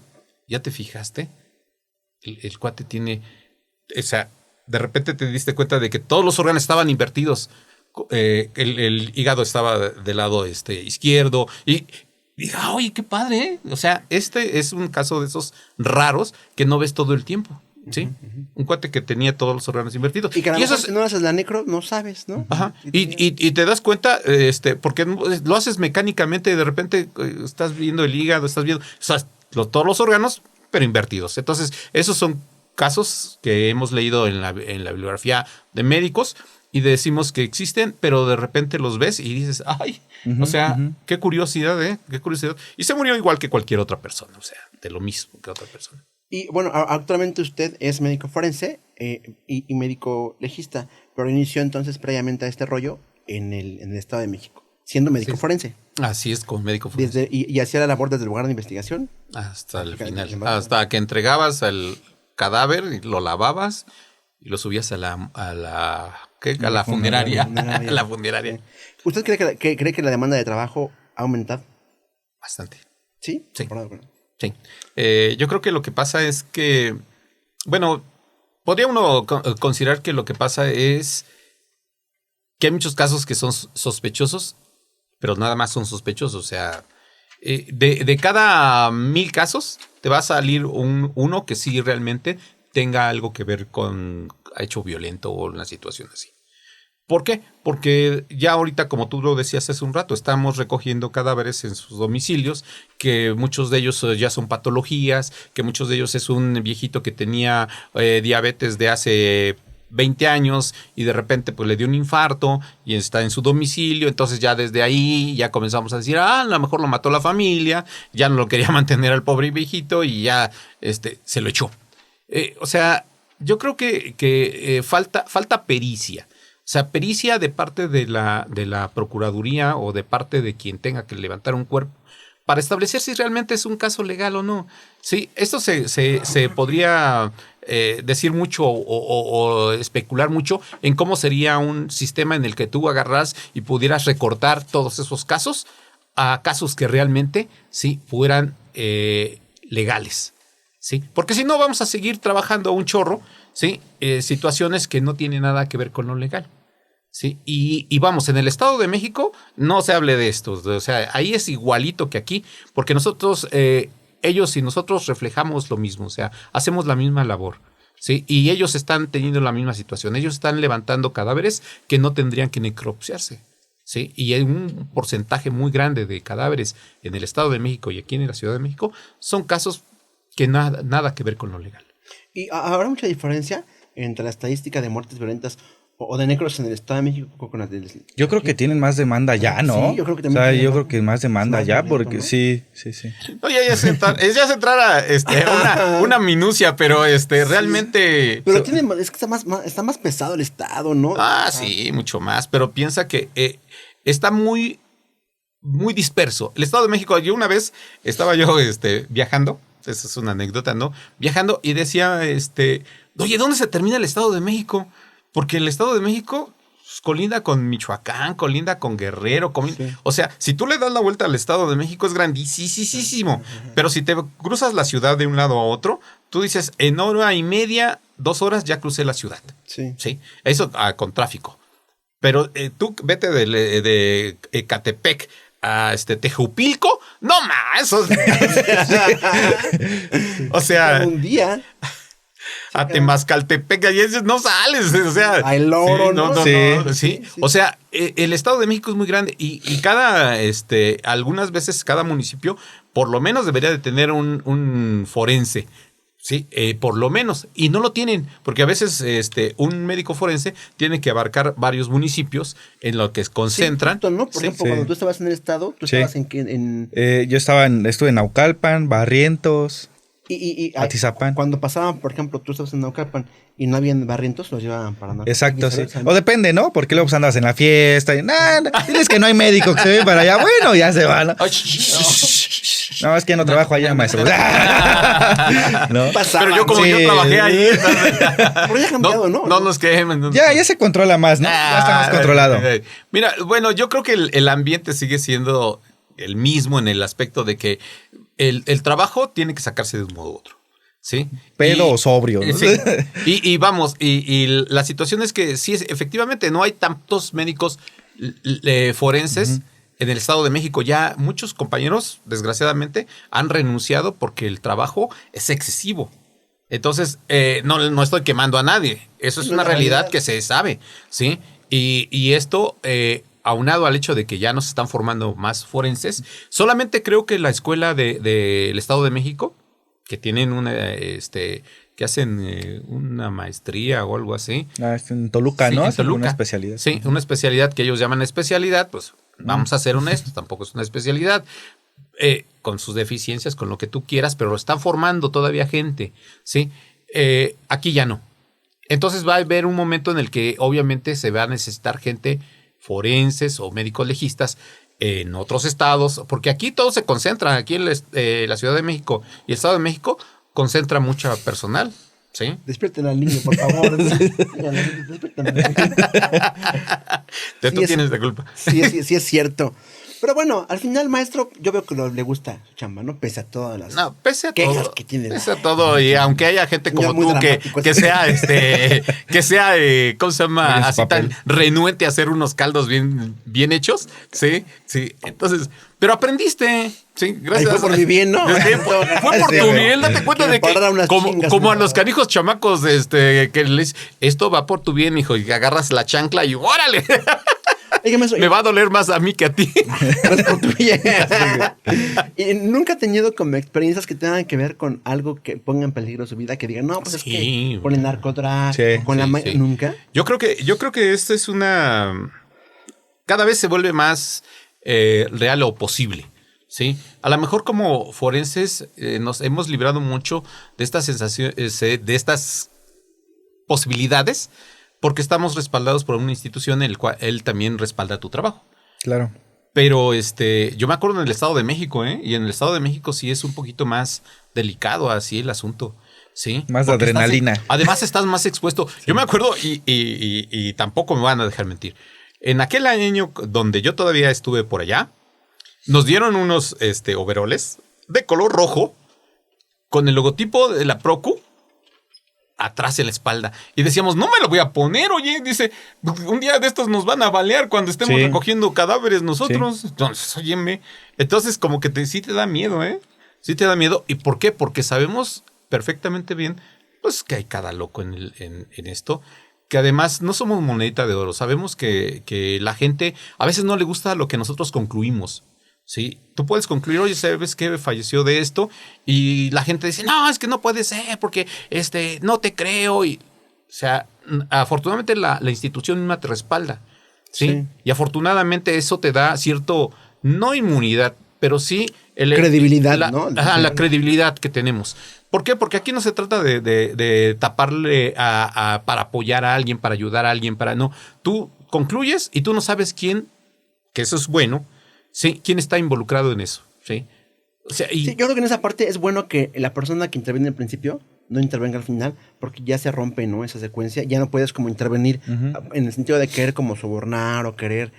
¿ya te fijaste? El cuate tiene esa... De repente te diste cuenta de que todos los órganos estaban invertidos. El hígado estaba del lado izquierdo. Y oye, qué padre, ¿eh? O sea, es un caso de esos raros que no ves todo el tiempo. ¿Sí? Un cuate que tenía todos los órganos invertidos. Y que a lo mejor si no haces la necro, no sabes, ¿no? Ajá. Y te das cuenta, porque lo haces mecánicamente y de repente estás viendo el hígado, estás viendo todos los órganos, pero invertidos. Entonces, esos son casos que hemos leído en la bibliografía de médicos y decimos que existen, pero de repente los ves y dices, ay, o sea, qué curiosidad, ¿eh? Qué curiosidad. Y se murió igual que cualquier otra persona, o sea, de lo mismo que otra persona. Y bueno, actualmente usted es médico forense y médico legista, pero inició entonces previamente a este rollo en el Estado de México, siendo médico forense. Así es, como médico forense. Y hacía la labor desde el lugar de investigación. Hasta el final, hasta que entregabas el cadáver y lo lavabas y lo subías a la funeraria. A la funeraria. ¿Usted cree que la demanda de trabajo ha aumentado? Bastante. ¿Sí? Sí. Sí. Yo creo que lo que pasa es que, bueno, podría uno considerar que lo que pasa es que hay muchos casos que son sospechosos, pero nada más son sospechosos. O sea, de cada 1000 casos te va a salir uno que sí realmente tenga algo que ver con hecho violento o una situación así. ¿Por qué? Porque ya ahorita, como tú lo decías hace un rato, estamos recogiendo cadáveres en sus domicilios, que muchos de ellos ya son patologías, que muchos de ellos es un viejito que tenía diabetes de hace 20 años y de repente pues le dio un infarto y está en su domicilio. Entonces ya desde ahí ya comenzamos a decir, a lo mejor lo mató la familia, ya no lo quería mantener al pobre viejito y ya se lo echó. O sea, yo creo que falta pericia. O sea, pericia de parte de la Procuraduría o de parte de quien tenga que levantar un cuerpo para establecer si realmente es un caso legal o no. Sí, esto se podría decir mucho o especular mucho en cómo sería un sistema en el que tú agarras y pudieras recortar todos esos casos a casos que realmente sí fueran legales. ¿Sí? Porque si no vamos a seguir trabajando un chorro, ¿sí? Situaciones que no tienen nada que ver con lo legal. ¿Sí? Y vamos, en el Estado de México no se hable de esto. O sea, ahí es igualito que aquí, porque nosotros, ellos y nosotros reflejamos lo mismo, o sea, hacemos la misma labor. ¿Sí? Y ellos están teniendo la misma situación. Ellos están levantando cadáveres que no tendrían que necropsiarse. ¿Sí? Y hay un porcentaje muy grande de cadáveres en el Estado de México y aquí en la Ciudad de México son casos que nada que ver con lo legal. ¿Y habrá mucha diferencia entre la estadística de muertes violentas o de necros en el Estado de México con las del... Yo creo que tienen más demanda ya, ¿no? Sí, yo creo que también. O sea, yo creo que más demanda ya, violento, porque ¿no? Sí. No, ya es entrar a una minucia, pero realmente... Pero es que está más pesado el Estado, ¿no? Sí, mucho más, pero piensa que está muy, muy disperso. El Estado de México, yo una vez estaba yo viajando, esa es una anécdota, ¿no? Viajando y decía, oye, ¿dónde se termina el Estado de México? Porque el Estado de México colinda con Michoacán, colinda con Guerrero, sí. O sea, si tú le das la vuelta al Estado de México es grandísimo, pero si te cruzas la ciudad de un lado a otro, tú dices, en hora y media, 2 horas ya crucé la ciudad. Sí. Eso con tráfico. Pero tú vete de Ecatepec Tejupilco, no más. O sea, un día. A Temazcaltepec, y dices, no sales, o sea. A El Oro, sí, ¿no? Sí. O sea, el Estado de México es muy grande y cada, algunas veces cada municipio por lo menos debería de tener un forense. Sí, por lo menos. Y no lo tienen, porque a veces un médico forense tiene que abarcar varios municipios en lo que se concentran. Sí, justo, ¿no? Por ejemplo, cuando tú estabas en el estado, tú estabas en... Yo estuve en Naucalpan, Barrientos, Atizapán. Cuando pasaban, por ejemplo, tú estabas en Naucalpan y no habían Barrientos, los llevaban para Naucalpan. Exacto, sí. O depende, ¿no? Porque luego pues, andas en la fiesta y diles que no hay médico que se ve para allá. Bueno, ya se va, ¿no? No, es que no trabajo allá, maestro. ¿No? Pero yo como yo trabajé ahí. Pero ya ha cambiado, ¿no? No nos quemen. Ya se controla más, ¿no? Ya está más controlado. Mira, bueno, yo creo que el ambiente sigue siendo el mismo en el aspecto de que el trabajo tiene que sacarse de un modo u otro. ¿Sí? Pedo o sobrio, ¿no? Sí. Y vamos, y la situación es que sí, efectivamente, no hay tantos médicos forenses en el Estado de México. Ya muchos compañeros, desgraciadamente, han renunciado porque el trabajo es excesivo. Entonces, no estoy quemando a nadie. Eso es una realidad que se sabe, ¿sí? Y esto, aunado al hecho de que ya no se están formando más forenses, solamente creo que la escuela del Estado de México, que tienen que hacen una maestría o algo así. En Toluca, sí, ¿no? En Toluca. Una especialidad. Sí, una especialidad que ellos llaman especialidad, pues vamos a ser honestos, tampoco es una especialidad. Con sus deficiencias, con lo que tú quieras, pero están formando todavía gente, ¿sí? Aquí ya no. Entonces va a haber un momento en el que obviamente se va a necesitar gente forenses o médicos legistas en otros estados, porque aquí todo se concentra, aquí en la Ciudad de México y el Estado de México concentra mucho personal, ¿sí? Despierten al niño, por favor. Despierten al niño. Tú tienes la culpa. Sí, es cierto. Pero bueno, al final, maestro, yo veo que le gusta su chamba, ¿no? Pese a todas las quejas que tiene. Pese a todo, y aunque haya gente como tú que sea, ¿cómo se llama? Así tan renuente a hacer unos caldos bien hechos, sí. Entonces, pero aprendiste, sí, gracias. Ay, fue por mi bien, ¿no? Fue por tu bien, date cuenta de que como a los canijos chamacos, que les esto va por tu bien, hijo, y agarras la chancla y ¡órale! Me va a doler más a mí que a ti. Y nunca he tenido como experiencias que tengan que ver con algo que ponga en peligro su vida, que digan, no, pues es que con el narcotráfico, con nunca. Yo creo que esto es cada vez se vuelve más real o posible. ¿Sí? A lo mejor como forenses nos hemos librado mucho de estas sensaciones, de estas posibilidades, porque estamos respaldados por una institución en la cual él también respalda tu trabajo. Claro. Pero yo me acuerdo en el Estado de México, y en el Estado de México sí es un poquito más delicado así el asunto. Sí. Más de adrenalina. Además estás más expuesto. Sí. Yo me acuerdo y tampoco me van a dejar mentir. En aquel año donde yo todavía estuve por allá, nos dieron unos overoles de color rojo con el logotipo de la Procu atrás en la espalda. Y decíamos, no me lo voy a poner, oye. Dice, un día de estos nos van a balear cuando estemos recogiendo cadáveres nosotros. Sí. Entonces, óyeme. Entonces, como que sí te da miedo, ¿eh? Sí te da miedo. ¿Y por qué? Porque sabemos perfectamente bien, pues, que hay cada loco en esto. Que además no somos monedita de oro. Sabemos que la gente a veces no le gusta lo que nosotros concluimos. Sí, tú puedes concluir, oye, ¿sabes qué? Falleció de esto, y la gente dice, no, es que no puede ser, porque no te creo. O sea, afortunadamente la institución misma te respalda, ¿sí? Y afortunadamente eso te da cierto, no inmunidad, pero sí credibilidad, ¿no? La credibilidad que tenemos. ¿Por qué? Porque aquí no se trata de taparle para apoyar a alguien, para ayudar a alguien, no. Tú concluyes y tú no sabes quién, que eso es bueno. Sí, ¿quién está involucrado en eso? Sí. O sea, sí, yo creo que en esa parte es bueno que la persona que interviene al principio no intervenga al final, porque ya se rompe, ¿no? Esa secuencia. Ya no puedes como intervenir en el sentido de querer como sobornar o querer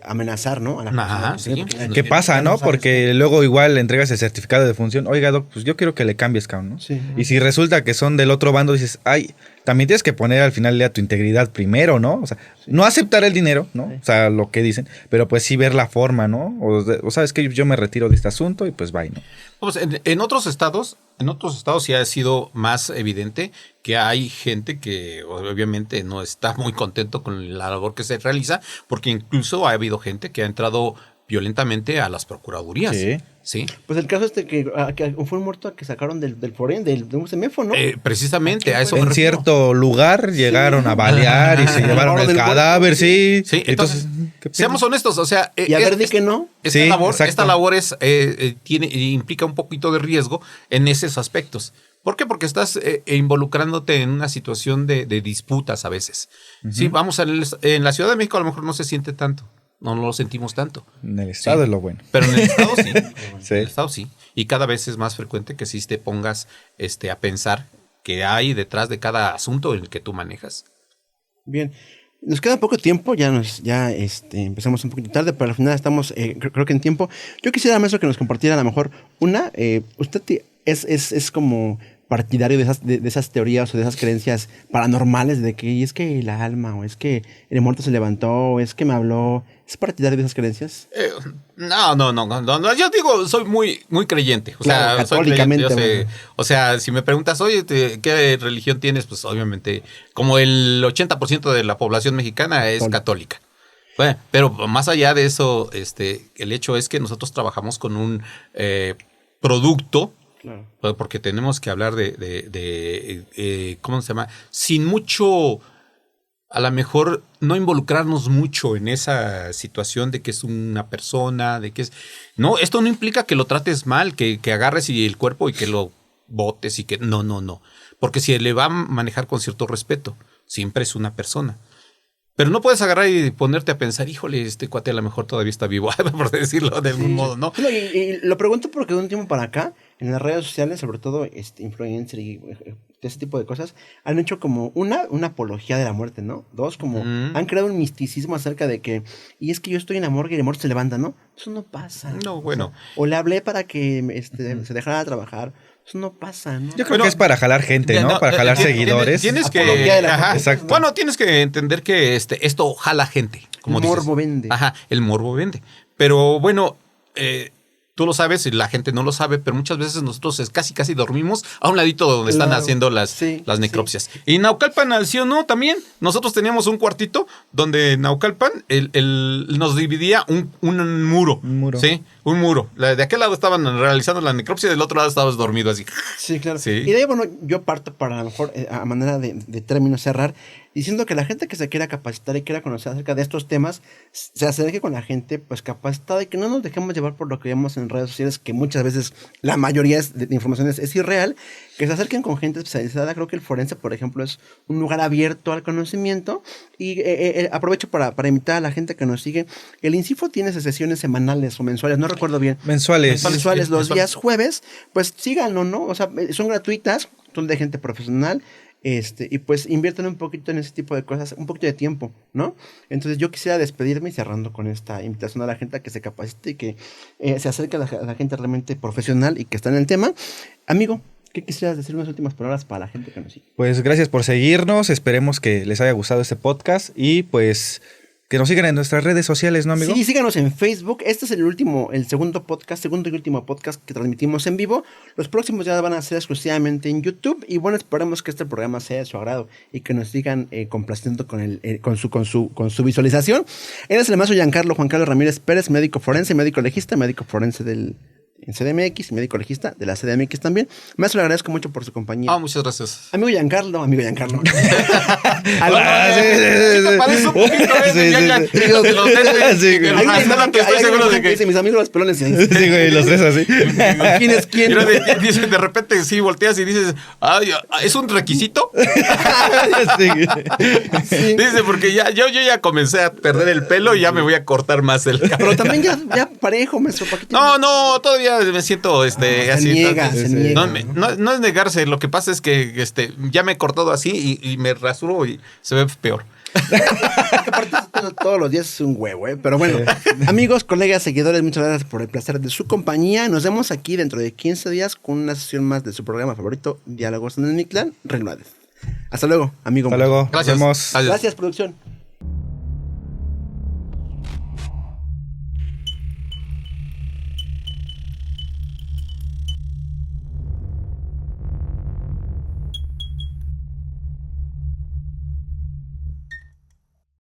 amenazar, ¿no? A la persona. Ajá, sí. ¿Qué pasa, no? Porque luego igual le entregas el certificado de función. Oiga, doc, pues yo quiero que le cambies, cabrón, ¿no? Sí. Y si resulta que son del otro bando, dices, ay, también tienes que poner al final a tu integridad primero, ¿no? O sea, no aceptar el dinero, ¿no? O sea, lo que dicen, pero pues sí ver la forma, ¿no? O sabes que yo me retiro de este asunto y pues bye, ¿no? Pues en otros estados sí ha sido más evidente que hay gente que obviamente no está muy contento con la labor que se realiza, porque incluso ha habido gente que ha entrado violentamente a las procuradurías. Sí. Sí. Pues el caso que fue un muerto que sacaron del Forén, de un CEMEFO, ¿no? Precisamente a eso me En refiero. cierto lugar llegaron a balear y se llevaron el cadáver, sí. Sí, entonces, ¿qué seamos honestos, o sea, Y a ver, di que no. esta Sí, labor, exacto. implica un poquito de riesgo en esos aspectos. ¿Por qué? Porque estás involucrándote en una situación de disputas a veces. Sí, vamos, en la Ciudad de México a lo mejor no se siente tanto, no lo sentimos tanto. En el estado Sí. es lo bueno. Pero en el Estado sí. Sí. En el Estado sí. Y cada vez es más frecuente que sí te pongas a pensar que hay detrás de cada asunto en el que tú manejas. Bien. Nos queda poco tiempo, ya empezamos un poquito tarde, pero al final estamos, creo que en tiempo. Yo quisiera, maestro, que nos compartiera a lo mejor usted es como partidario de esas teorías o de esas creencias paranormales de que es que el alma, o es que el muerto se levantó, o es que me habló. ¿Es partidario de esas creencias? No. Yo digo, soy muy, muy creyente. O Claro, sea, soy católicamente, creyente, bueno. o sea, si me preguntas, oye, ¿qué religión tienes? Pues obviamente, como el 80% de la población mexicana es católica. Bueno, pero más allá de eso, el hecho es que nosotros trabajamos con un producto. Claro. Porque tenemos que hablar de ¿cómo se llama? Sin mucho, a lo mejor no involucrarnos mucho en esa situación de que es una persona, de que es... No, esto no implica que lo trates mal, que agarres el cuerpo y que lo botes y que... No. Porque si le va a manejar con cierto respeto, siempre es una persona. Pero no puedes agarrar y ponerte a pensar, híjole, este cuate a lo mejor todavía está vivo, por decirlo de algún modo, ¿no? Y lo pregunto porque de un tiempo para acá, en las redes sociales, sobre todo influencer y ese tipo de cosas, han hecho como una apología de la muerte, ¿no? Dos, como han creado un misticismo acerca de que, y es que yo estoy en la morgue y el muerto se levanta, ¿no? Eso no pasa. No, bueno. O le hablé para que se dejara de trabajar. Eso no pasa, ¿no? Yo creo que es para jalar gente, ¿no? Para jalar seguidores. Tienes que, exacto. Bueno, tienes que entender que esto jala gente. Como el morbo vende. Ajá, el morbo vende. Pero bueno, tú lo sabes y la gente no lo sabe, pero muchas veces nosotros casi dormimos a un ladito donde están haciendo las necropsias. Sí. Y Naucalpan, sí o no, también. Nosotros teníamos un cuartito donde Naucalpan nos dividía un muro. Un muro. Sí, un muro. De aquel lado estaban realizando la necropsia, del otro lado estabas dormido así. Sí, claro. Sí. Y de ahí, bueno, yo parto para a lo mejor, a manera de término cerrar, diciendo que la gente que se quiera capacitar y quiera conocer acerca de estos temas, se acerque con la gente pues capacitada y que no nos dejemos llevar por lo que vemos en redes sociales, que muchas veces la mayoría de información es irreal, que se acerquen con gente especializada. Creo que el forense, por ejemplo, es un lugar abierto al conocimiento y aprovecho para invitar a la gente que nos sigue. El INCIFO tiene sesiones semanales o mensuales, no recuerdo bien. Mensuales los días jueves, pues síganlo, ¿no? O sea, son gratuitas, son de gente profesional. Y pues inviertan un poquito en ese tipo de cosas, un poquito de tiempo, ¿no? Entonces yo quisiera despedirme cerrando con esta invitación a la gente a que se capacite y que se acerque a la gente realmente profesional y que está en el tema. Amigo, ¿qué quisieras decir unas últimas palabras para la gente que nos sigue? Pues gracias por seguirnos, esperemos que les haya gustado este podcast y pues que nos sigan en nuestras redes sociales, ¿no, amigo? Sí, síganos en Facebook. Este es segundo y último podcast que transmitimos en vivo. Los próximos ya van a ser exclusivamente en YouTube. Y bueno, esperemos que este programa sea de su agrado y que nos sigan complaciendo con su visualización. Él es el maestro Juan Carlos Ramírez Pérez, médico forense, médico legista, médico forense en CDMX, médico legista de la CDMX también. Maestro, le agradezco mucho por su compañía. Muchas gracias. Amigo Giancarlo. Sí, te parece un poquito estoy seguro de que... mis amigos los pelones. Sí, güey, los tres así. ¿Quién es quién? Dice, de repente sí volteas y dices, ¿es un requisito? Sí. Dice, porque yo ya comencé a perder el pelo y ya me voy a cortar más el cabello. Pero también ya parejo, maestro. No, todavía me siento así. Se niega. No es negarse, lo que pasa es que ya me he cortado así y me rasuro y se ve peor. Que aparte todos los días es un huevo, ¿eh? Pero bueno, amigos, colegas, seguidores, muchas gracias por el placer de su compañía. Nos vemos aquí dentro de 15 días con una sesión más de su programa favorito, Diálogos en el Mictlán, Regnades. Hasta luego, amigo. Hasta luego. Gracias. Nos vemos. Adiós. Gracias, producción.